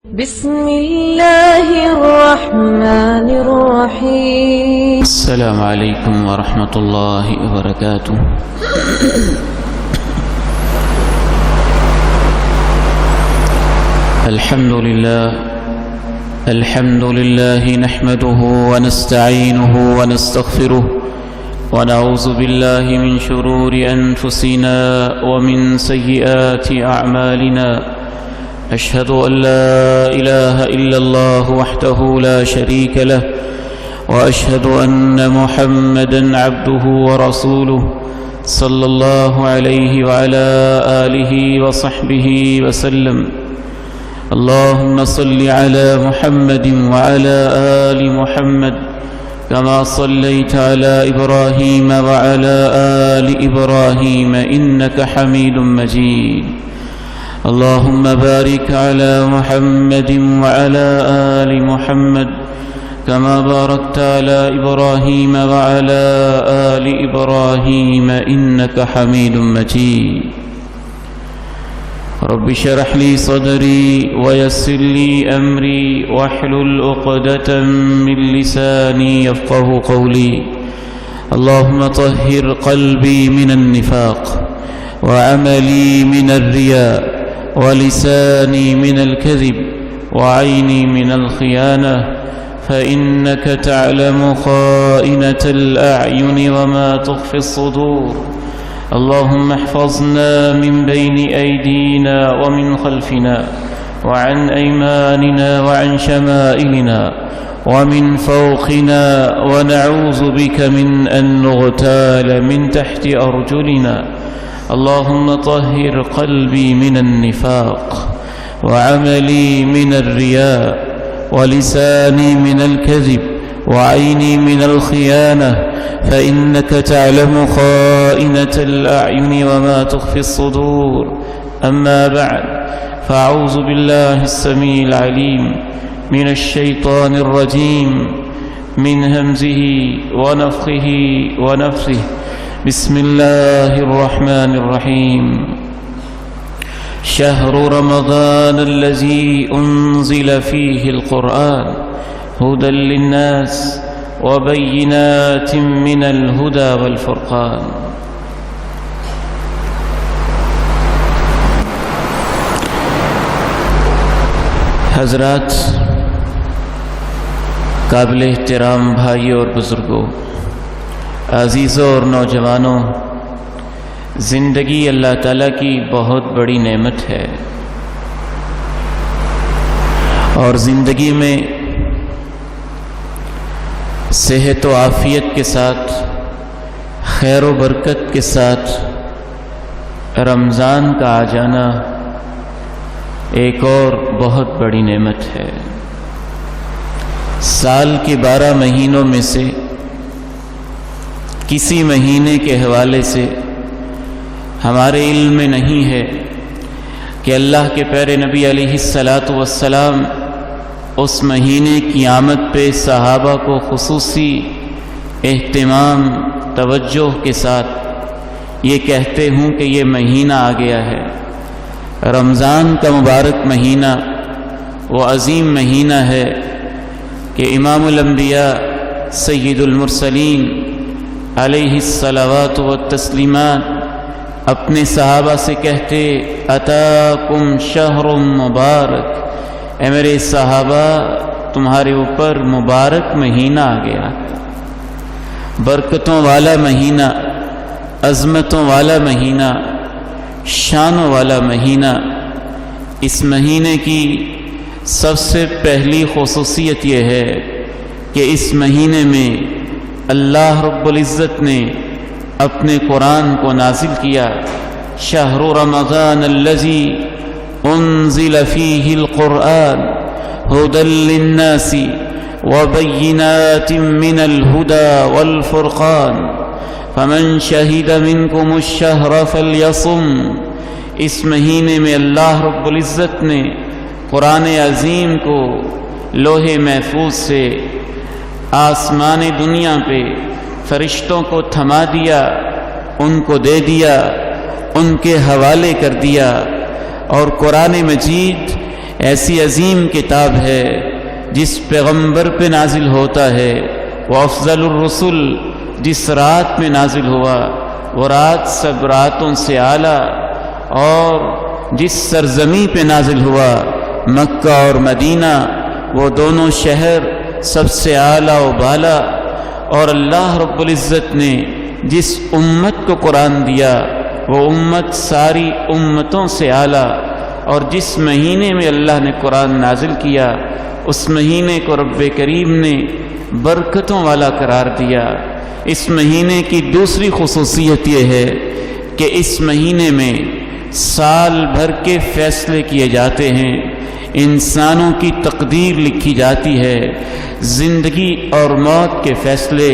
بسم الله الرحمن الرحيم. السلام عليكم ورحمة الله وبركاته. الحمد لله نحمده ونستعينه ونستغفره ونعوذ بالله من شرور أنفسنا ومن سيئات أعمالنا. أشهد أن لا إله إلا الله وحده لا شريك له وأشهد أن محمدًا عبده ورسوله صلى الله عليه وعلى آله وصحبه وسلم. اللهم صل على محمد وعلى آل محمد كما صليت على إبراهيم وعلى آل إبراهيم إنك حميد مجيد. اللهم بارك على محمد وعلى آل محمد كما باركت على إبراهيم وعلى آل إبراهيم إنك حميد مجيد. رب اشرح لي صدري ويسر لي أمري واحلل عقدة من لساني يفقه قولي. اللهم طهر قلبي من النفاق وعملي من الرياء ولساني من الكذب وعيني من الخيانة فإنك تعلم خائنة الأعين وما تخفي الصدور. اللهم احفظنا من بين أيدينا ومن خلفنا وعن أيماننا وعن شمائلنا ومن فوقنا ونعوذ بك من أن نغتال من تحت أرجلنا. اللهم طهر قلبي من النفاق وعملي من الرياء ولساني من الكذب وعيني من الخيانة فإنك تعلم خائنة الأعين وما تخفي الصدور. أما بعد، فأعوذ بالله السميع العليم من الشيطان الرجيم من همزه ونفخه ونفثه. بسم الله الرحمن الرحيم. شهر رمضان الذي أنزل فيه القرآن هدى للناس وبينات من الهدى والفرقان. حضرات، قابل احترام بھائیوں اور بزرگوں، عزیزوں اور نوجوانوں، زندگی اللہ تعالیٰ کی بہت بڑی نعمت ہے، اور زندگی میں صحت و عافیت کے ساتھ، خیر و برکت کے ساتھ رمضان کا آ جانا ایک اور بہت بڑی نعمت ہے۔ سال کے 12 مہینوں میں سے کسی مہینے کے حوالے سے ہمارے علم میں نہیں ہے کہ اللہ کے پیارے نبی علیہ الصلاۃ والسلام اس مہینے کی آمد پہ صحابہ کو خصوصی اہتمام توجہ کے ساتھ یہ کہتے ہوں کہ یہ مہینہ آ گیا ہے۔ رمضان کا مبارک مہینہ وہ عظیم مہینہ ہے کہ امام الانبیاء سید المرسلین علیہ الصلوات والتسلیمات اپنے صحابہ سے کہتے، اتاکم شہر مبارک، اے میرے صحابہ تمہارے اوپر مبارک مہینہ آ گیا، برکتوں والا مہینہ، عظمتوں والا مہینہ، شانوں والا مہینہ۔ اس مہینے کی سب سے پہلی خصوصیت یہ ہے کہ اس مہینے میں اللہ رب العزت نے اپنے قرآن کو نازل کیا۔ شہر رمضان الذی انزل فیہ القرآن ھدی للناس وبینات من الھدی والفرقان فمن شہد منکم الشہر فلیصم۔ اس مہینے میں اللہ رب العزت نے قرآن عظیم کو لوح محفوظ سے آسمان دنیا پہ فرشتوں کو تھما دیا، ان کو دے دیا، ان کے حوالے کر دیا، اور قرآن مجید ایسی عظیم کتاب ہے جس پیغمبر پہ نازل ہوتا ہے، وہ افضل الرسل جس رات میں نازل ہوا، وہ رات سب راتوں سے اعلیٰ، اور جس سرزمین پہ نازل ہوا مکہ اور مدینہ، وہ دونوں شہر سب سے اعلیٰ و بالا، اور اللہ رب العزت نے جس امت کو قرآن دیا وہ امت ساری امتوں سے اعلیٰ، اور جس مہینے میں اللہ نے قرآن نازل کیا اس مہینے کو رب کریم نے برکتوں والا قرار دیا۔ اس مہینے کی دوسری خصوصیت یہ ہے کہ اس مہینے میں سال بھر کے فیصلے کیے جاتے ہیں، انسانوں کی تقدیر لکھی جاتی ہے، زندگی اور موت کے فیصلے،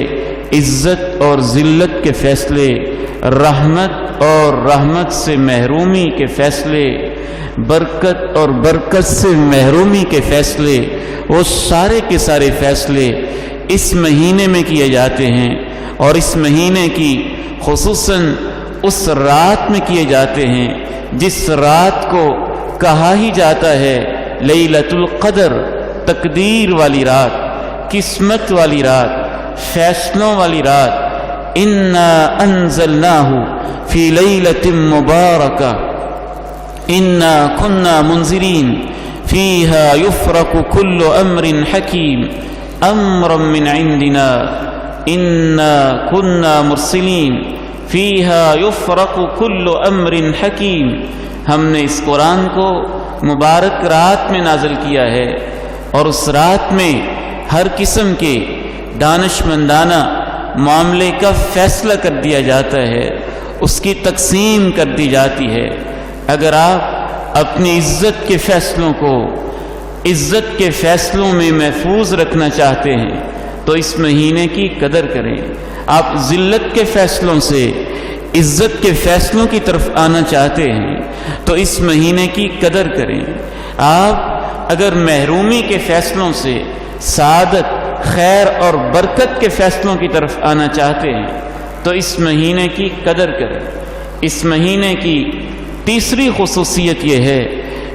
عزت اور ذلت کے فیصلے، رحمت اور رحمت سے محرومی کے فیصلے، برکت اور برکت سے محرومی کے فیصلے، وہ سارے کے سارے فیصلے اس مہینے میں کیے جاتے ہیں، اور اس مہینے کی خصوصاً اس رات میں کیے جاتے ہیں جس رات کو کہا ہی جاتا ہے لیلۃ القدر، تقدیر والی رات، قسمت والی رات، فیصلوں والی رات۔ انا انزلناہ فی لیلۃ مبارکہ انا کنا منذرین فیہا یفرق کل امر حکیم امرا من عندنا انا کنا مرسلین فیہا یفرق کل امر حکیم۔ ہم نے اس قرآن کو مبارک رات میں نازل کیا ہے، اور اس رات میں ہر قسم کے دانشمندانہ معاملے کا فیصلہ کر دیا جاتا ہے، اس کی تقسیم کر دی جاتی ہے۔ اگر آپ اپنی عزت کے فیصلوں کو عزت کے فیصلوں میں محفوظ رکھنا چاہتے ہیں تو اس مہینے کی قدر کریں۔ آپ ذلت کے فیصلوں سے عزت کے فیصلوں کی طرف آنا چاہتے ہیں تو اس مہینے کی قدر کریں۔ آپ اگر محرومی کے فیصلوں سے سعادت، خیر اور برکت کے فیصلوں کی طرف آنا چاہتے ہیں تو اس مہینے کی قدر کریں۔ اس مہینے کی تیسری خصوصیت یہ ہے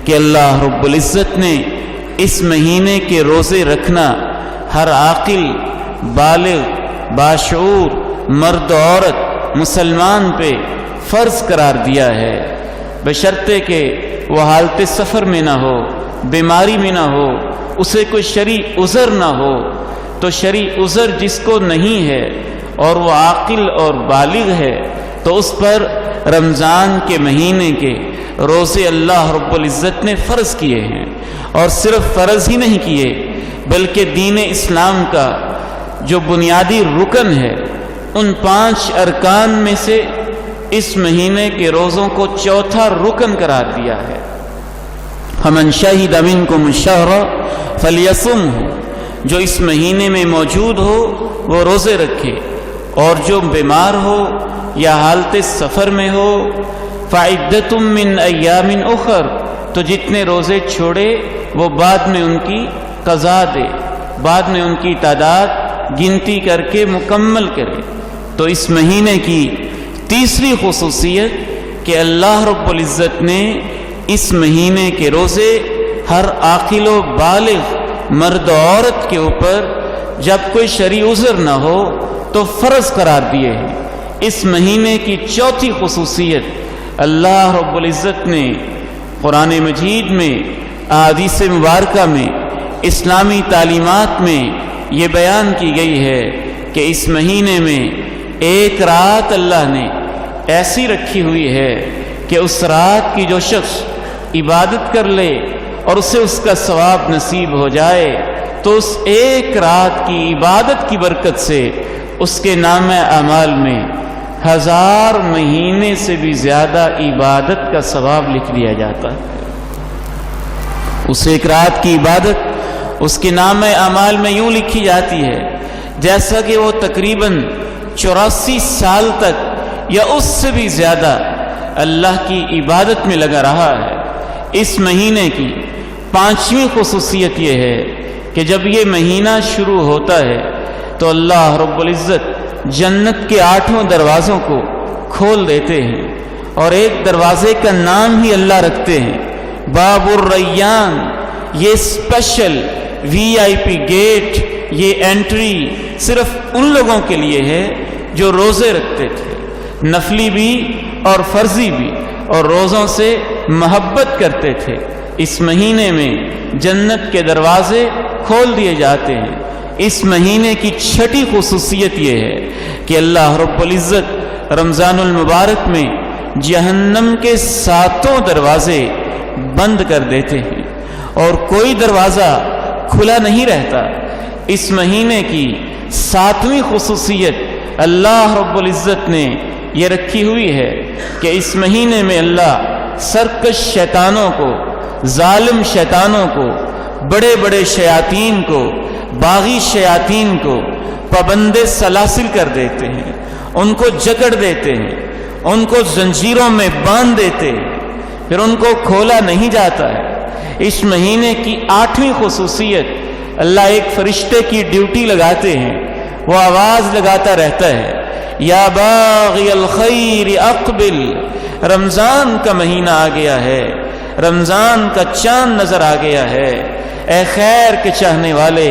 کہ اللہ رب العزت نے اس مہینے کے روزے رکھنا ہر عاقل، بالغ، باشعور، مرد و عورت، مسلمان پہ فرض قرار دیا ہے، بشرطے کہ وہ حالت سفر میں نہ ہو، بیماری میں نہ ہو، اسے کوئی شرعی عذر نہ ہو۔ تو شرعی عذر جس کو نہیں ہے اور وہ عاقل اور بالغ ہے تو اس پر رمضان کے مہینے کے روزے اللہ رب العزت نے فرض کیے ہیں، اور صرف فرض ہی نہیں کیے بلکہ دین اسلام کا جو بنیادی رکن ہے ان 5 ارکان میں سے اس مہینے کے روزوں کو چوتھا رکن قرار دیا ہے۔ فمن شہد منکم الشہر فلیصمہ، جو اس مہینے میں موجود ہو وہ روزے رکھے، اور جو بیمار ہو یا حالت سفر میں ہو فعدۃ من ایام اخر، تو جتنے روزے چھوڑے وہ بعد میں ان کی قضا دے، بعد میں ان کی تعداد گنتی کر کے مکمل کرے۔ تو اس مہینے کی تیسری خصوصیت کہ اللہ رب العزت نے اس مہینے کے روزے ہر عاقل و بالغ مرد و عورت کے اوپر جب کوئی شرعی عذر نہ ہو تو فرض قرار دیے ہیں۔ اس مہینے کی چوتھی خصوصیت اللہ رب العزت نے قرآن مجید میں، احادیث مبارکہ میں، اسلامی تعلیمات میں یہ بیان کی گئی ہے کہ اس مہینے میں ایک رات اللہ نے ایسی رکھی ہوئی ہے کہ اس رات کی جو شخص عبادت کر لے اور اسے اس کا ثواب نصیب ہو جائے تو اس ایک رات کی عبادت کی برکت سے اس کے نام اعمال میں 1000 مہینے سے بھی زیادہ عبادت کا ثواب لکھ دیا جاتا ہے۔ اس ایک رات کی عبادت اس کے نام اعمال میں یوں لکھی جاتی ہے جیسا کہ وہ تقریباً 84 سال تک یا اس سے بھی زیادہ اللہ کی عبادت میں لگا رہا ہے۔ اس مہینے کی 5ویں خصوصیت یہ ہے کہ جب یہ مہینہ شروع ہوتا ہے تو اللہ رب العزت جنت کے 8 دروازوں کو کھول دیتے ہیں، اور ایک دروازے کا نام ہی اللہ رکھتے ہیں، باب الریان، یہ اسپیشل VIP گیٹ، یہ انٹری صرف ان لوگوں کے لیے ہے جو روزے رکھتے تھے، نفلی بھی اور فرضی بھی، اور روزوں سے محبت کرتے تھے۔ اس مہینے میں جنت کے دروازے کھول دیے جاتے ہیں۔ اس مہینے کی چھٹی خصوصیت یہ ہے کہ اللہ رب العزت رمضان المبارک میں جہنم کے 7 دروازے بند کر دیتے ہیں اور کوئی دروازہ کھلا نہیں رہتا۔ اس مہینے کی 7ویں خصوصیت اللہ رب العزت نے یہ رکھی ہوئی ہے کہ اس مہینے میں اللہ سرکش شیطانوں کو، ظالم شیطانوں کو، بڑے بڑے شیاطین کو، باغی شیاطین کو پابند سلاسل کر دیتے ہیں، ان کو جکڑ دیتے ہیں، ان کو زنجیروں میں باندھ دیتے ہیں، پھر ان کو کھولا نہیں جاتا ہے۔ اس مہینے کی 8ویں خصوصیت، اللہ ایک فرشتے کی ڈیوٹی لگاتے ہیں، وہ آواز لگاتا رہتا ہے، یا باغی الخیر اقبل، رمضان کا مہینہ آ گیا ہے، رمضان کا چاند نظر آ گیا ہے، اے خیر کے چاہنے والے،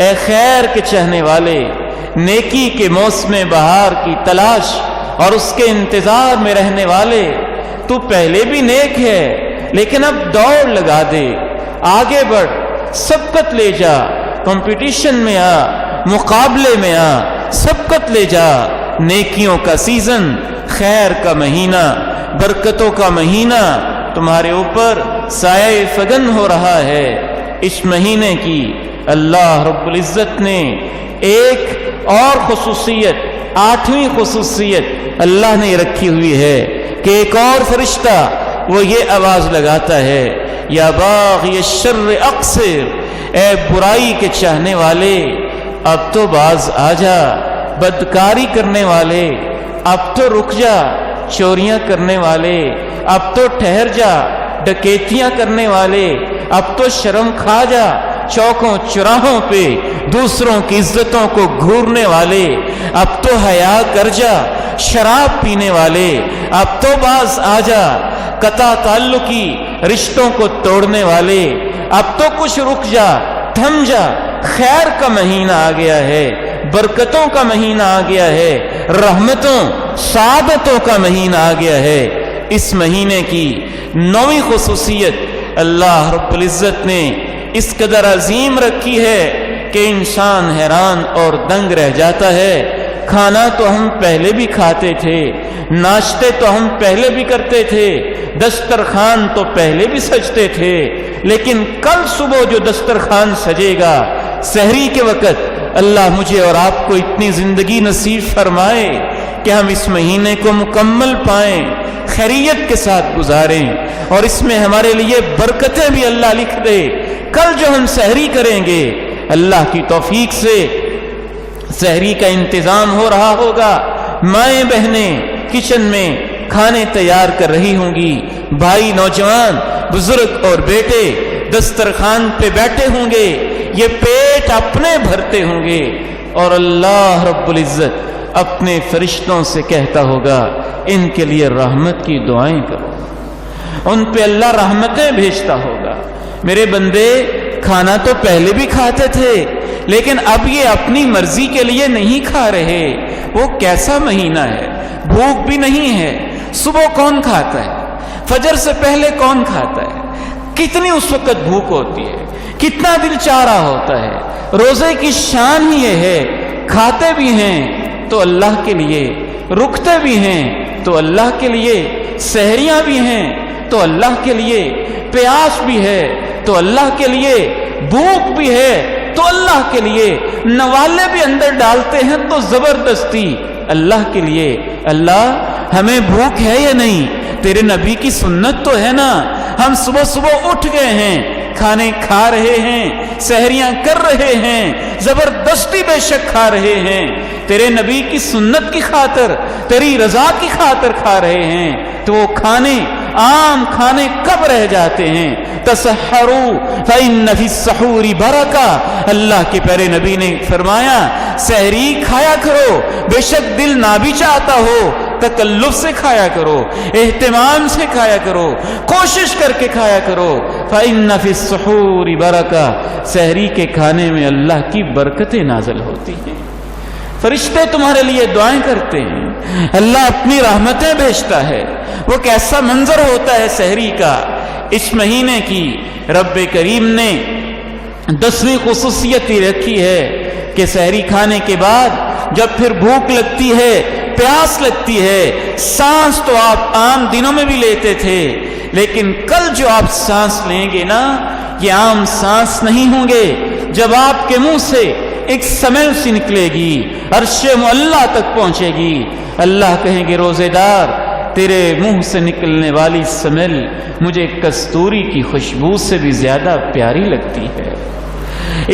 اے خیر کے چاہنے والے، نیکی کے موسم بہار کی تلاش اور اس کے انتظار میں رہنے والے، تو پہلے بھی نیک ہے لیکن اب دوڑ لگا دے، آگے بڑھ، سبقت لے جا، کمپٹیشن میں آ، مقابلے میں آ، سبقت لے جا۔ نیکیوں کا سیزن، خیر کا مہینہ، برکتوں کا مہینہ تمہارے اوپر سایہ فگن ہو رہا ہے۔ اس مہینے کی اللہ رب العزت نے ایک اور خصوصیت، 8ویں خصوصیت اللہ نے رکھی ہوئی ہے کہ ایک اور فرشتہ وہ یہ آواز لگاتا ہے، یا باغی الشر اقصر، اے برائی کے چاہنے والے اب تو باز آ جا، بدکاری کرنے والے اب تو رک جا، چوریاں کرنے والے اب تو ٹھہر جا، ڈکیتیاں کرنے والے اب تو شرم کھا جا، چوکوں چراہوں پہ دوسروں کی عزتوں کو گھورنے والے اب تو حیا کر جا، شراب پینے والے اب تو باز آ جا، قطع تعلقی رشتوں کو توڑنے والے اب تو کچھ رک جا، تھم جا، خیر کا مہینہ آ گیا ہے، برکتوں کا مہینہ آ گیا ہے، رحمتوں سعادتوں کا مہینہ آ گیا ہے۔ اس مہینے کی 9ویں خصوصیت اللہ رب العزت نے اس قدر عظیم رکھی ہے کہ انسان حیران اور دنگ رہ جاتا ہے۔ کھانا تو ہم پہلے بھی کھاتے تھے، ناشتے تو ہم پہلے بھی کرتے تھے، دسترخوان تو پہلے بھی سجتے تھے، لیکن کل صبح جو دسترخوان سجے گا سحری کے وقت، اللہ مجھے اور آپ کو اتنی زندگی نصیب فرمائے کہ ہم اس مہینے کو مکمل پائیں، خیریت کے ساتھ گزاریں، اور اس میں ہمارے لیے برکتیں بھی اللہ لکھ دے۔ کل جو ہم سحری کریں گے اللہ کی توفیق سے سحری کا انتظام ہو رہا ہوگا، مائیں بہنیں کچن میں کھانے تیار کر رہی ہوں گی، بھائی نوجوان بزرگ اور بیٹے دسترخوان پہ بیٹھے ہوں گے، یہ پیٹ اپنے بھرتے ہوں گے، اور اللہ رب العزت اپنے فرشتوں سے کہتا ہوگا ان کے لیے رحمت کی دعائیں کرو، ان پہ اللہ رحمتیں بھیجتا ہوگا۔ میرے بندے کھانا تو پہلے بھی کھاتے تھے لیکن اب یہ اپنی مرضی کے لیے نہیں کھا رہے، وہ کیسا مہینہ ہے، بھوک بھی نہیں ہے۔ صبح کون کھاتا ہے؟ فجر سے پہلے کون کھاتا ہے؟ کتنی اس وقت بھوک ہوتی ہے، کتنا دل چاہ رہا ہوتا ہے۔ روزے کی شان ہی یہ ہے، کھاتے بھی ہیں تو اللہ کے لیے، رکتے بھی ہیں تو اللہ کے لیے، سحریاں بھی ہیں تو اللہ کے لیے، پیاس بھی ہے تو اللہ کے لیے، بھوک بھی ہے تو اللہ کے لیے، نوالے بھی اندر ڈالتے ہیں تو زبردستی اللہ کے لیے۔ اللہ ہمیں بھوک ہے یا نہیں؟ تیرے نبی کی سنت تو ہے نا، ہم صبح صبح اٹھ گئے ہیں، کھانے کھا رہے ہیں، سحریاں کر رہے ہیں، زبردستی بے شک کھا رہے ہیں، تیرے نبی کی سنت کی خاطر، تیری رضا کی خاطر کھا رہے ہیں، تو وہ کھانے عام کھانے کب رہ جاتے ہیں؟ تسحروا فإن فی السحور برکہ، اللہ کے پیارے نبی نے فرمایا سحری کھایا کرو، بے شک دل نہ بھی چاہتا ہو تکلف سے کھایا کرو، اہتمام سے کھایا کرو، کوشش کر کے کھایا کرو۔ فَإِنَّ فِي السُّحُورِ بَرَكَةً، سحری کے کھانے میں اللہ کی برکتیں نازل ہوتی ہیں، فرشتے تمہارے لیے دعائیں کرتے ہیں، اللہ اپنی رحمتیں بھیجتا ہے۔ وہ کیسا منظر ہوتا ہے سحری کا۔ اس مہینے کی رب کریم نے 10ویں خصوصیت یہ رکھی ہے کہ سحری کھانے کے بعد جب پھر بھوک لگتی ہے، پیاس لگتی ہے، سانس تو آپ عام دنوں میں بھی لیتے تھے، لیکن کل جو آپ سانس لیں گے نا، یہ عام سانس نہیں ہوں گے۔ جب آپ کے منہ سے ایک سمیل سی نکلے گی، عرش معلیٰ تک پہنچے گی، اللہ کہیں گے روزے دار تیرے منہ سے نکلنے والی سمیل مجھے کستوری کی خوشبو سے بھی زیادہ پیاری لگتی ہے۔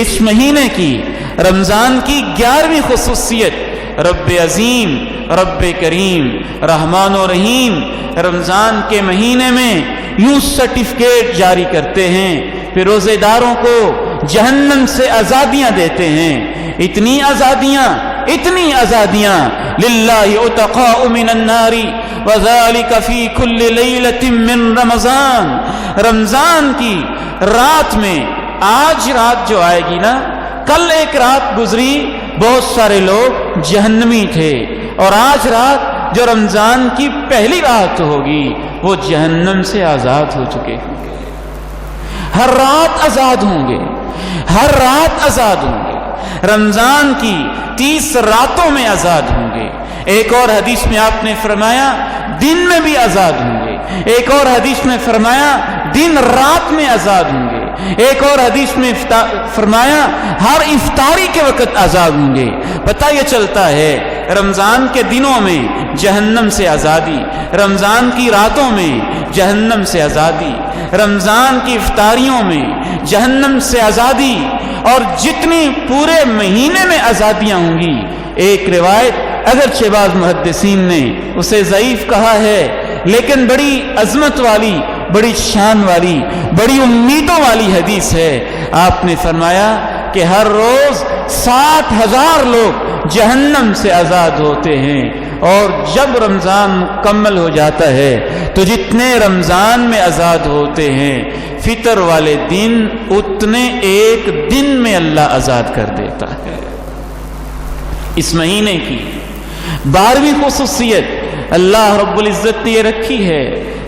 اس مہینے کی رمضان کی 11ویں خصوصیت رب عظیم، رب کریم، رحمان و رحیم رمضان کے مہینے میں یوں سرٹیفکیٹ جاری کرتے ہیں، پھر روزے داروں کو جہنم سے آزادیاں دیتے ہیں۔ اتنی آزادیاں للہ اتقاء من النار وذلك فی کل لیلۃ من رمضان۔ رمضان کی رات میں، آج رات جو آئے گی نا، کل ایک رات گزری بہت سارے لوگ جہنمی تھے، اور آج رات جو رمضان کی پہلی رات ہوگی وہ جہنم سے آزاد ہو چکے ہوں گے۔ ہر رات آزاد ہوں گے، ہر رات آزاد ہوں گے، رمضان کی 30 راتوں میں آزاد ہوں گے۔ ایک اور حدیث میں آپ نے فرمایا دن میں بھی آزاد ہوں گے، ایک اور حدیث میں فرمایا دن رات میں آزاد ہوں گے، ایک اور حدیث میں فرمایا ہر افطاری کے وقت آزاد ہوں گے۔ پتہ یہ چلتا ہے رمضان کے دنوں میں جہنم سے آزادی، رمضان کی راتوں میں جہنم سے آزادی، رمضان کی افطاریوں میں جہنم سے آزادی، اور جتنی پورے مہینے میں آزادیاں ہوں گی۔ ایک روایت اگرچہ بعض محدثین نے اسے ضعیف کہا ہے، لیکن بڑی عظمت والی، بڑی شان والی، بڑی امیدوں والی حدیث ہے۔ آپ نے فرمایا کہ ہر روز 60,000 لوگ جہنم سے آزاد ہوتے ہیں، اور جب رمضان مکمل ہو جاتا ہے تو جتنے رمضان میں آزاد ہوتے ہیں، فطر والے دن اتنے ایک دن میں اللہ آزاد کر دیتا ہے۔ اس مہینے کی 12ویں خصوصیت اللہ رب العزت نے یہ رکھی ہے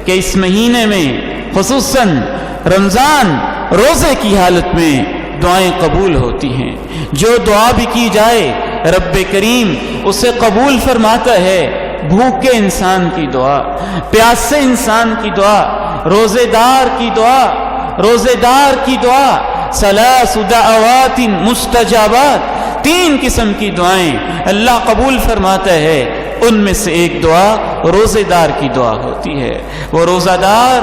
کہ اس مہینے میں خصوصاً رمضان روزے کی حالت میں دعائیں قبول ہوتی ہیں۔ جو دعا بھی کی جائے رب کریم اسے قبول فرماتا ہے۔ بھوکے انسان کی دعا، پیاسے انسان کی دعا، روزے دار کی دعا، روزے دار کی دعا، ثلاث دعوات مستجابات، 3 قسم کی دعائیں اللہ قبول فرماتا ہے۔ ان میں سے ایک دعا روزے دار کی دعا ہوتی ہے۔ وہ روزہ دار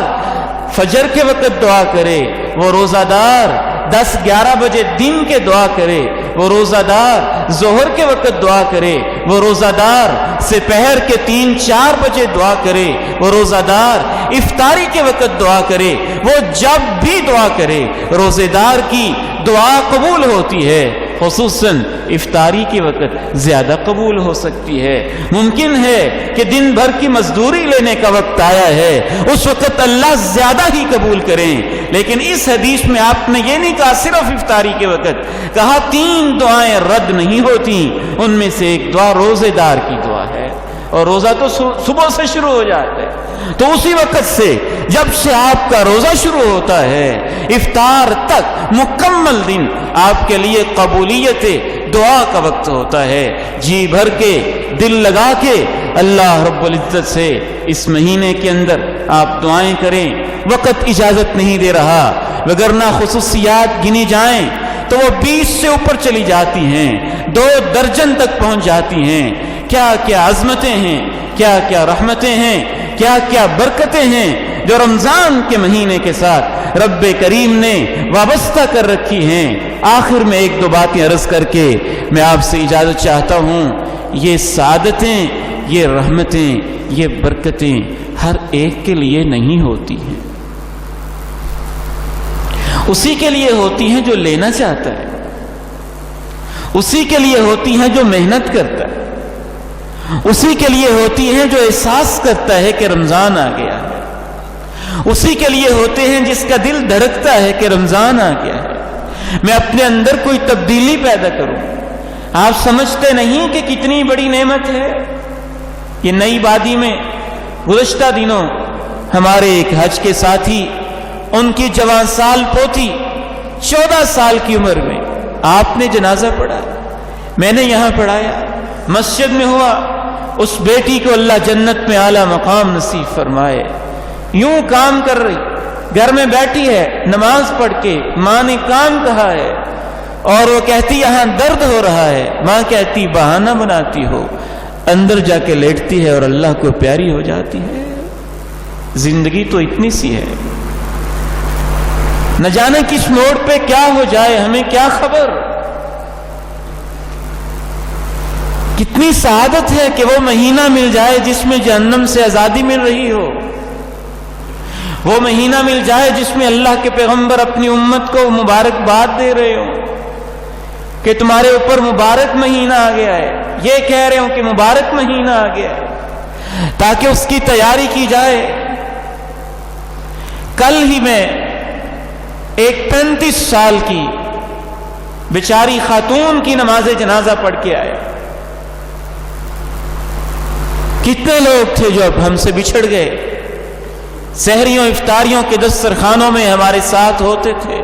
فجر کے وقت دعا کرے، وہ روزہ دار 10-11 بجے دن کے دعا کرے، وہ روزہ دار ظہر کے وقت دعا کرے، وہ روزہ دار سپہر کے 3-4 بجے دعا کرے، وہ روزہ دار افطاری کے وقت دعا کرے، وہ جب بھی دعا کرے روزے دار کی دعا قبول ہوتی ہے۔ خصوصاً افطاری کے وقت زیادہ قبول ہو سکتی ہے۔ ممکن ہے کہ دن بھر کی مزدوری لینے کا وقت آیا ہے، اس وقت اللہ زیادہ ہی قبول کریں، لیکن اس حدیث میں آپ نے یہ نہیں کہا صرف افطاری کے وقت، کہا 3 دعائیں رد نہیں ہوتی، ان میں سے ایک دعا روزے دار کی دعا ہے، اور روزہ تو صبح سے شروع ہو جاتا ہے، تو اسی وقت سے جب سے آپ کا روزہ شروع ہوتا ہے افطار تک مکمل دن آپ کے لیے قبولیت دعا کا وقت ہوتا ہے۔ جی بھر کے دل لگا کے اللہ رب العزت سے اس مہینے کے اندر آپ دعائیں کریں۔ وقت اجازت نہیں دے رہا، وگرنہ خصوصیات گنی جائیں تو وہ 20 سے اوپر چلی جاتی ہیں، 2 درجن تک پہنچ جاتی ہیں۔ کیا کیا عظمتیں ہیں، کیا کیا رحمتیں ہیں، کیا کیا برکتیں ہیں جو رمضان کے مہینے کے ساتھ رب کریم نے وابستہ کر رکھی ہیں۔ آخر میں 1-2 باتیں عرض کر کے میں آپ سے اجازت چاہتا ہوں۔ یہ سعادتیں، یہ رحمتیں، یہ برکتیں ہر ایک کے لیے نہیں ہوتی ہیں، اسی کے لیے ہوتی ہیں جو لینا چاہتا ہے، اسی کے لیے ہوتی ہیں جو محنت کرتا ہے، اسی کے لیے ہوتی ہیں جو احساس کرتا ہے کہ رمضان آ گیا ہے، اسی کے لیے ہوتے ہیں جس کا دل دھڑکتا ہے کہ رمضان آ گیا ہے، میں اپنے اندر کوئی تبدیلی پیدا کروں۔ آپ سمجھتے نہیں کہ کتنی بڑی نعمت ہے یہ نئی وادی میں۔ گزشتہ دنوں ہمارے ایک حج کے ساتھی، ان کی جوان سال پوتی 14 سال کی عمر میں آپ نے جنازہ پڑھا، میں نے یہاں پڑھایا، مسجد میں ہوا۔ اس بیٹی کو اللہ جنت میں اعلیٰ مقام نصیب فرمائے۔ یوں کام کر رہی، گھر میں بیٹھی ہے نماز پڑھ کے، ماں نے کام کہا ہے اور وہ کہتی یہاں درد ہو رہا ہے، ماں کہتی بہانہ بناتی ہو، اندر جا کے لیٹتی ہے اور اللہ کو پیاری ہو جاتی ہے۔ زندگی تو اتنی سی ہے، نہ جانے کس موڑ پہ کیا ہو جائے، ہمیں کیا خبر۔ کتنی سعادت ہے کہ وہ مہینہ مل جائے جس میں جہنم سے آزادی مل رہی ہو، وہ مہینہ مل جائے جس میں اللہ کے پیغمبر اپنی امت کو مبارکباد دے رہے ہو کہ تمہارے اوپر مبارک مہینہ آ گیا ہے، یہ کہہ رہے ہوں کہ مبارک مہینہ آ گیا ہے، تاکہ اس کی تیاری کی جائے۔ کل ہی میں ایک 35 سال کی بیچاری خاتون کی نماز جنازہ پڑھ کے آئے۔ کتنے لوگ تھے جو اب ہم سے بچھڑ گئے، سحریوں افطاریوں کے دسترخوانوں میں ہمارے ساتھ ہوتے تھے،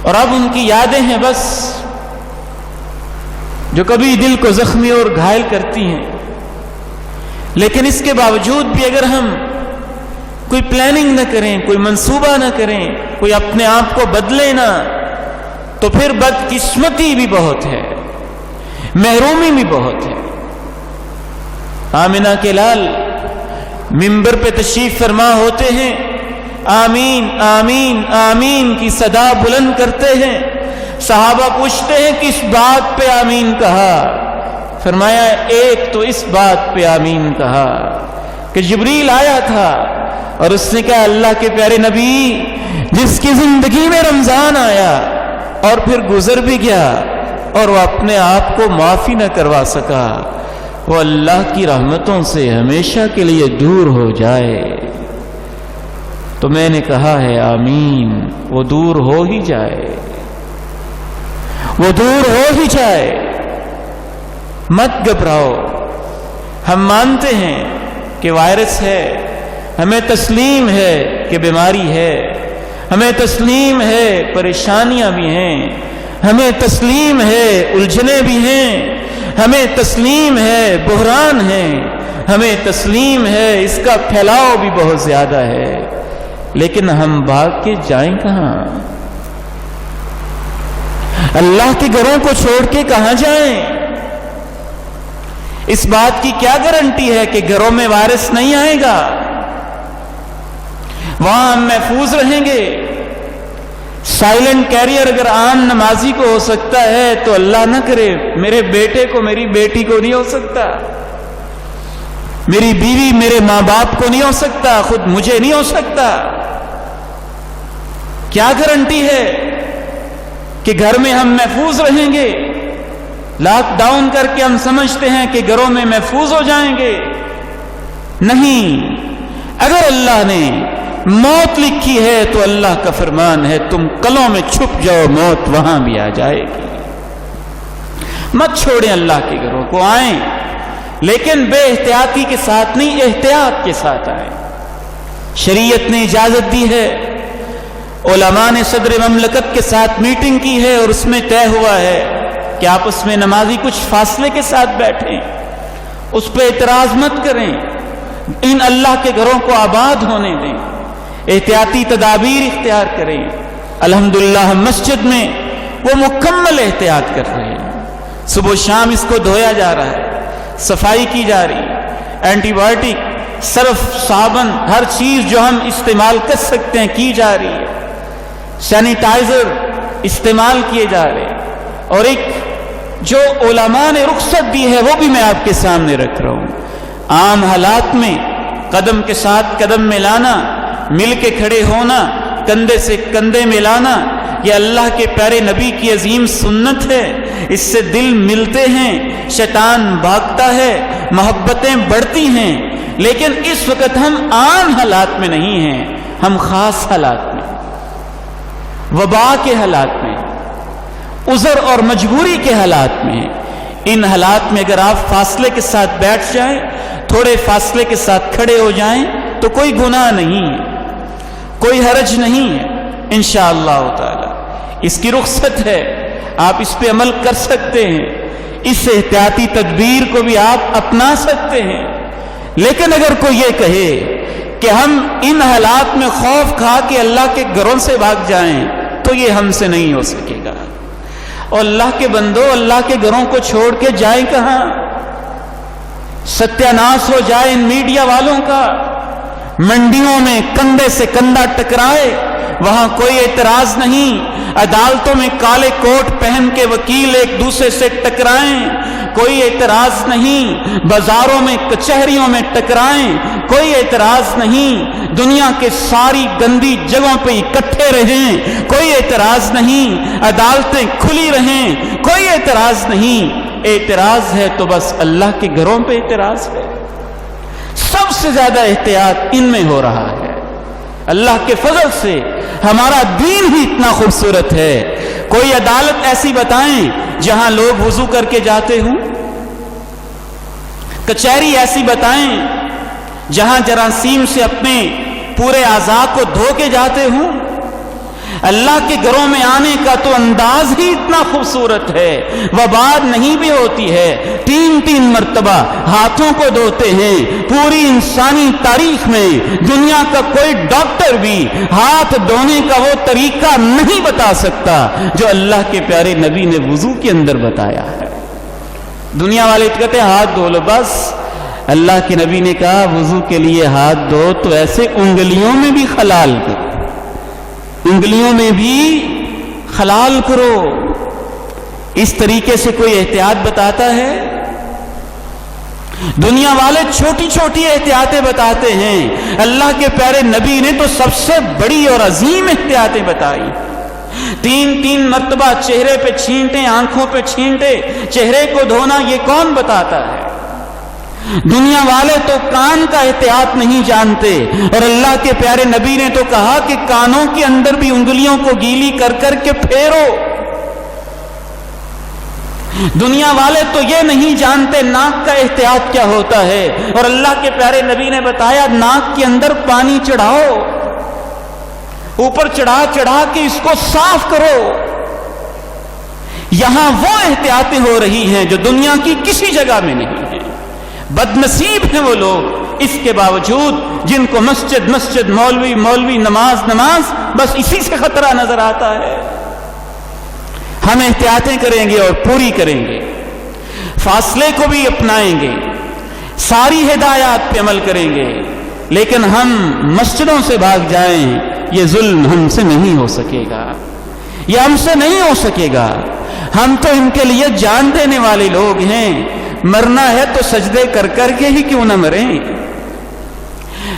اور اب ان کی یادیں ہیں بس، جو کبھی دل کو زخمی اور گھائل کرتی ہیں۔ لیکن اس کے باوجود بھی اگر ہم کوئی پلاننگ نہ کریں، کوئی منصوبہ نہ کریں، کوئی اپنے آپ کو بدلے نہ، تو پھر بدقسمتی بھی بہت ہے، محرومی بھی بہت ہے۔ آمنہ کے لال منبر پہ تشریف فرما ہوتے ہیں، آمین آمین آمین کی صدا بلند کرتے ہیں۔ صحابہ پوچھتے ہیں کس بات پہ آمین کہا؟ فرمایا ایک تو اس بات پہ آمین کہا کہ جبریل آیا تھا اور اس نے کہا اللہ کے پیارے نبی جس کی زندگی میں رمضان آیا اور پھر گزر بھی گیا اور وہ اپنے آپ کو معافی نہ کروا سکا، وہ اللہ کی رحمتوں سے ہمیشہ کے لیے دور ہو جائے۔ تو میں نے کہا ہے آمین، وہ دور ہو ہی جائے، وہ دور ہو ہی جائے۔ مت گھبراؤ، ہم مانتے ہیں کہ وائرس ہے، ہمیں تسلیم ہے کہ بیماری ہے، ہمیں تسلیم ہے پریشانیاں بھی ہیں، ہمیں تسلیم ہے الجھنیں بھی ہیں، ہمیں تسلیم ہے بحران ہے، ہمیں تسلیم ہے اس کا پھیلاؤ بھی بہت زیادہ ہے، لیکن ہم بھاگ کے جائیں کہاں؟ اللہ کے گھروں کو چھوڑ کے کہاں جائیں؟ اس بات کی کیا گارنٹی ہے کہ گھروں میں وائرس نہیں آئے گا؟ وہاں ہم محفوظ رہیں گے۔ سائلنٹ کیریئر اگر عام نمازی کو ہو سکتا ہے تو اللہ نہ کرے میرے بیٹے کو، میری بیٹی کو نہیں ہو سکتا، میری بیوی میرے ماں باپ کو نہیں ہو سکتا، خود مجھے نہیں ہو سکتا۔ کیا گارنٹی ہے کہ گھر میں ہم محفوظ رہیں گے؟ لاک ڈاؤن کر کے ہم سمجھتے ہیں کہ گھروں میں محفوظ ہو جائیں گے، نہیں۔ اگر اللہ نے موت لکھی ہے تو اللہ کا فرمان ہے تم کلوں میں چھپ جاؤ، موت وہاں بھی آ جائے گی۔ مت چھوڑیں اللہ کے گھروں کو، آئیں لیکن بے احتیاطی کے ساتھ نہیں، احتیاط کے ساتھ آئیں۔ شریعت نے اجازت دی ہے، علماء نے صدر مملکت کے ساتھ میٹنگ کی ہے اور اس میں طے ہوا ہے کہ آپس میں نمازی کچھ فاصلے کے ساتھ بیٹھیں، اس پہ اعتراض مت کریں، ان اللہ کے گھروں کو آباد ہونے دیں، احتیاطی تدابیر اختیار کریں۔ الحمدللہ ہم مسجد میں وہ مکمل احتیاط کر رہے ہیں، صبح و شام اس کو دھویا جا رہا ہے، صفائی کی جا رہی ہے، اینٹی بائیوٹک، صرف صابن، ہر چیز جو ہم استعمال کر سکتے ہیں کی جا رہی ہے، سینیٹائزر استعمال کیے جا رہے ہیں، اور ایک جو علماء نے رخصت دی ہے وہ بھی میں آپ کے سامنے رکھ رہا ہوں۔ عام حالات میں قدم کے ساتھ قدم ملانا، مل کے کھڑے ہونا، کندھے سے کندھے ملانا، یہ اللہ کے پیارے نبی کی عظیم سنت ہے۔ اس سے دل ملتے ہیں، شیطان بھاگتا ہے، محبتیں بڑھتی ہیں۔ لیکن اس وقت ہم عام حالات میں نہیں ہیں، ہم خاص حالات میں، وبا کے حالات میں، عذر اور مجبوری کے حالات میں ہیں۔ ان حالات میں اگر آپ فاصلے کے ساتھ بیٹھ جائیں، تھوڑے فاصلے کے ساتھ کھڑے ہو جائیں تو کوئی گناہ نہیں ہے، کوئی حرج نہیں ہے انشاءاللہ تعالی۔ اس کی رخصت ہے، آپ اس پہ عمل کر سکتے ہیں، اس احتیاطی تدبیر کو بھی آپ اپنا سکتے ہیں۔ لیکن اگر کوئی یہ کہے کہ ہم ان حالات میں خوف کھا کے اللہ کے گھروں سے بھاگ جائیں تو یہ ہم سے نہیں ہو سکے گا۔ اور اللہ کے بندو، اللہ کے گھروں کو چھوڑ کے جائیں کہاں؟ ستیہ ناش ہو جائے ان میڈیا والوں کا۔ منڈیوں میں کندھے سے کندھا ٹکرائے، وہاں کوئی اعتراض نہیں۔ عدالتوں میں کالے کوٹ پہن کے وکیل ایک دوسرے سے ٹکرائیں، کوئی اعتراض نہیں۔ بازاروں میں کچہریوں میں ٹکرائیں، کوئی اعتراض نہیں۔ دنیا کے ساری گندی جگہوں پہ اکٹھے رہیں، کوئی اعتراض نہیں۔ عدالتیں کھلی رہیں، کوئی اعتراض نہیں۔ اعتراض ہے تو بس اللہ کے گھروں پہ اعتراض ہے۔ سب سے زیادہ احتیاط ان میں ہو رہا ہے۔ اللہ کے فضل سے ہمارا دین ہی اتنا خوبصورت ہے۔ کوئی عدالت ایسی بتائیں جہاں لوگ وضو کر کے جاتے ہوں، کچہری ایسی بتائیں جہاں جراثیم سے اپنے پورے اعضاء کو دھو کے جاتے ہوں۔ اللہ کے گھروں میں آنے کا تو انداز ہی اتنا خوبصورت ہے۔ وبا نہیں بھی ہوتی ہے، 3 مرتبہ ہاتھوں کو دھوتے ہیں۔ پوری انسانی تاریخ میں دنیا کا کوئی ڈاکٹر بھی ہاتھ دھونے کا وہ طریقہ نہیں بتا سکتا جو اللہ کے پیارے نبی نے وضو کے اندر بتایا ہے۔ دنیا والے کہتے ہیں ہاتھ دھو لو بس، اللہ کے نبی نے کہا وضو کے لیے ہاتھ دھو تو ایسے انگلیوں میں بھی خلال کرو، انگلیوں میں بھی خلال کرو۔ اس طریقے سے کوئی احتیاط بتاتا ہے؟ دنیا والے چھوٹی چھوٹی احتیاطیں بتاتے ہیں، اللہ کے پیارے نبی نے تو سب سے بڑی اور عظیم احتیاطیں بتائی۔ 3 مرتبہ چہرے پہ چھینٹے، آنکھوں پہ چھینٹے، چہرے کو دھونا، یہ کون بتاتا ہے؟ دنیا والے تو کان کا احتیاط نہیں جانتے، اور اللہ کے پیارے نبی نے تو کہا کہ کانوں کے اندر بھی انگلیوں کو گیلی کر کر کے پھیرو۔ دنیا والے تو یہ نہیں جانتے ناک کا احتیاط کیا ہوتا ہے، اور اللہ کے پیارے نبی نے بتایا ناک کے اندر پانی چڑھاؤ، اوپر چڑھا چڑھا کے اس کو صاف کرو۔ یہاں وہ احتیاطیں ہو رہی ہیں جو دنیا کی کسی جگہ میں نہیں ہیں۔ بد نصیب ہیں وہ لوگ اس کے باوجود جن کو مسجد مسجد، مولوی مولوی، نماز نماز، بس اسی سے خطرہ نظر آتا ہے۔ ہم احتیاطیں کریں گے اور پوری کریں گے، فاصلے کو بھی اپنائیں گے، ساری ہدایات پہ عمل کریں گے، لیکن ہم مسجدوں سے بھاگ جائیں، یہ ظلم ہم سے نہیں ہو سکے گا، یہ ہم سے نہیں ہو سکے گا۔ ہم تو ان کے لیے جان دینے والے لوگ ہیں۔ مرنا ہے تو سجدے کر کر کے ہی کیوں نہ مریں،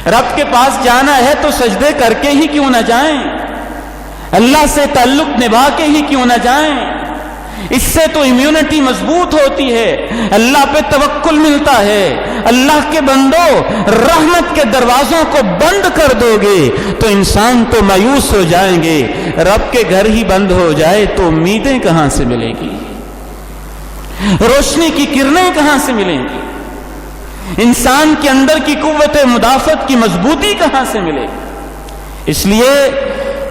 رب کے پاس جانا ہے تو سجدے کر کے ہی کیوں نہ جائیں، اللہ سے تعلق نبھا کے ہی کیوں نہ جائیں۔ اس سے تو امیونٹی مضبوط ہوتی ہے، اللہ پہ توکل ملتا ہے۔ اللہ کے بندو، رحمت کے دروازوں کو بند کر دو گے تو انسان تو مایوس ہو جائیں گے۔ رب کے گھر ہی بند ہو جائے تو امیدیں کہاں سے ملے گی، روشنی کی کرنیں کہاں سے ملیں گی، انسان کے اندر کی قوت مدافعت کی مضبوطی کہاں سے ملے گی؟ اس لیے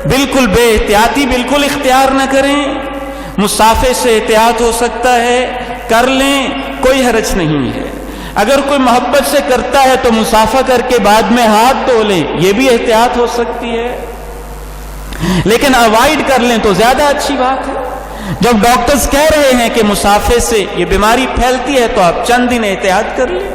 بالکل بے احتیاطی بالکل اختیار نہ کریں۔ مسافے سے احتیاط ہو سکتا ہے، کر لیں، کوئی حرج نہیں ہے۔ اگر کوئی محبت سے کرتا ہے تو مسافہ کر کے بعد میں ہاتھ دھو لیں، یہ بھی احتیاط ہو سکتی ہے، لیکن اوائڈ کر لیں تو زیادہ اچھی بات ہے۔ جب ڈاکٹرز کہہ رہے ہیں کہ مسافے سے یہ بیماری پھیلتی ہے تو آپ چند دن احتیاط کر لیں،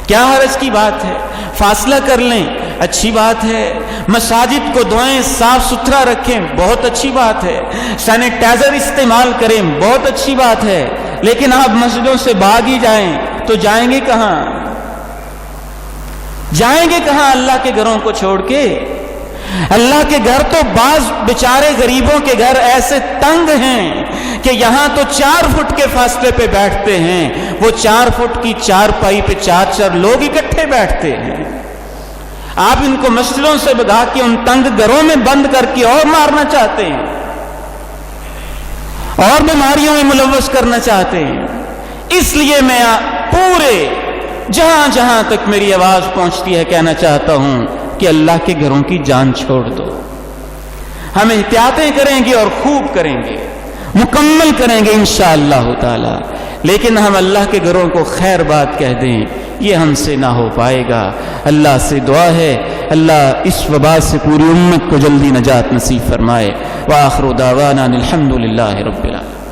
کیا حرج کی بات ہے؟ فاصلہ کر لیں، اچھی بات ہے۔ مساجد کو دھوئیں، صاف ستھرا رکھیں، بہت اچھی بات ہے۔ سینیٹائزر استعمال کریں، بہت اچھی بات ہے۔ لیکن آپ مسجدوں سے بھاگ ہی جائیں تو جائیں گے کہاں؟ جائیں گے کہاں اللہ کے گھروں کو چھوڑ کے؟ اللہ کے گھر تو بعض بیچارے غریبوں کے گھر ایسے تنگ ہیں کہ یہاں تو 4 فٹ کے فاصلے پہ بیٹھتے ہیں، وہ 4 فٹ کی چارپائی پہ 4 لوگ اکٹھے بیٹھتے ہیں۔ آپ ان کو مسجدوں سے بھگا کے ان تنگ گھروں میں بند کر کے اور مارنا چاہتے ہیں، اور بیماریوں میں ملوث کرنا چاہتے ہیں۔ اس لیے میں پورے جہاں جہاں تک میری آواز پہنچتی ہے کہنا چاہتا ہوں کہ اللہ کے گھروں کی جان چھوڑ دو۔ ہم احتیاطیں کریں گے اور خوب کریں گے، مکمل کریں گے انشاءاللہ تعالی، لیکن ہم اللہ کے گھروں کو خیر بات کہہ دیں یہ ہم سے نہ ہو پائے گا۔ اللہ سے دعا ہے اللہ اس وبا سے پوری امت کو جلدی نجات نصیب فرمائے۔ وآخر دعوانا الحمدللہ رب العالمین۔